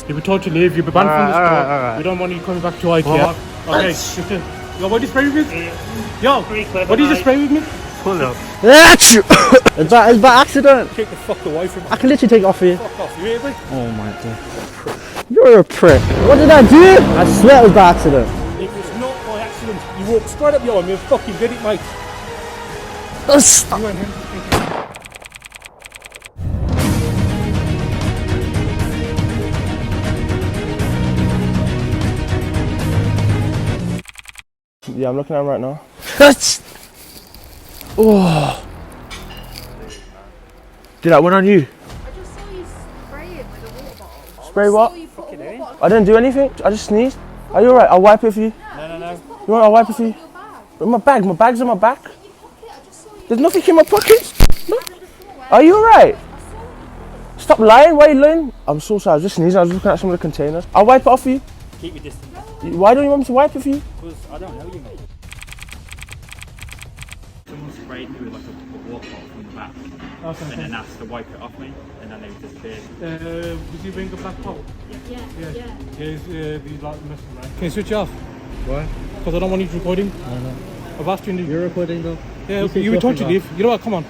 You've been told to leave. You've been banned from the store. Alright. We don't want you coming back to IKEA. Okay. Yo, what did you spray with me? Yo, what did you just spray with me? Pull up. It's by accident. Take the fuck away from me. I can literally take it off for you. Fuck off, you hear me? Oh my god. You're a prick. What did I do? I swear it was by accident. It was not by accident. You walked straight up behind me and fucking did it, mate. Stop. You and him. Yeah, I'm looking at him right now. Oh. Did that one on you? I just saw you spray it with a water bottle. Spray what? I I didn't do anything. I just sneezed. Are you alright? I'll wipe it for you. No. You want? I'll wipe it for you. In my bag. My bag's in my back. There's nothing in my pockets. No. Are you alright? Stop lying. Why are you lying? I'm so sorry. I was just sneezing. I was looking at some of the containers. I'll wipe it off for you. Keep your distance. Why don't you want me to wipe it for you? Because I don't know you, mate. Someone sprayed me with like a water bottle from the back. Okay. And then asked to wipe it off me, and then they disappeared. Did you bring a black pole? Yeah. Yeah, it's the like messing around. Can you switch it off? Why? Because I don't want you recording. No. I've asked you. You're recording though? Yeah, okay, you were told to leave. You know what? Come on. No,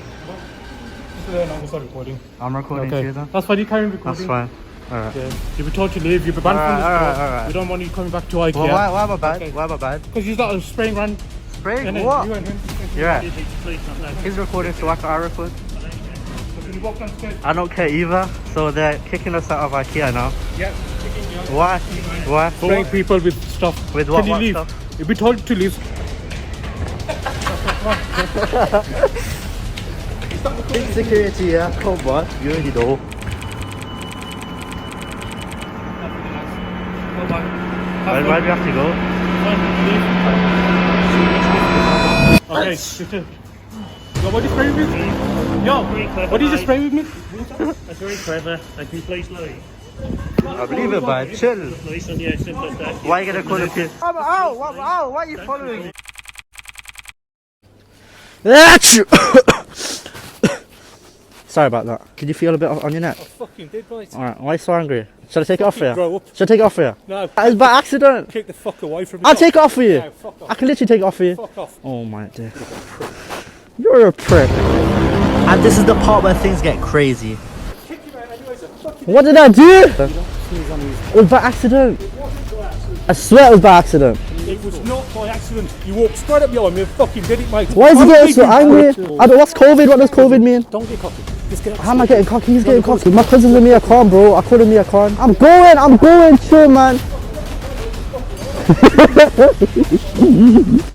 we'll start recording. I'm recording Okay. too then? That's fine. You carry on recording. That's fine. Alright. Yeah. You've been told to leave. You've been banned from the store. Alright. We don't want you coming back to IKEA. Well, why am I bad? Okay. Why am I bad? Because you started spraying around. Spraying? And then What? you and him. You're right. He's recording, so why can't I record? When you walk downstairs. I don't care either, so they're kicking us out of IKEA now. Yeah. Kicking you out. Why? Why? Spraying people with stuff. With what? Can you What leave? stuff? You've been told to leave. Big security, yeah. Come on, you already know. Why do we have to go? Okay, yo, what did you spray with me? Yo, what did you spray with me? That's very clever. Like, can you please leave? I believe it, man. Chill. Police on, yeah, simple as that. Why are you gonna call the police? Ow! Why are you following me? Sorry about that. Could you feel a bit on your neck? I fucking did, mate. Alright, why are you so angry? Should I take it off for you? Grow up. Should I take it off for you? No. It's by accident. Take the fuck away from me. I'll take it off for you. No, fuck off. I can literally take it off for you. Fuck off. Oh my dear. You're a prick. And this is the part where things get crazy. What did I do? It was by accident. I swear it was by accident. It was not by accident. You walked straight up behind me and fucking did it, mate. Why is he getting so angry? I don't, what's COVID? What does COVID mean? Don't get cocky. Just get How am I getting cocky? He's getting cocky. My cousin's with me a con, bro. I called him me a con. I'm going, chill, man.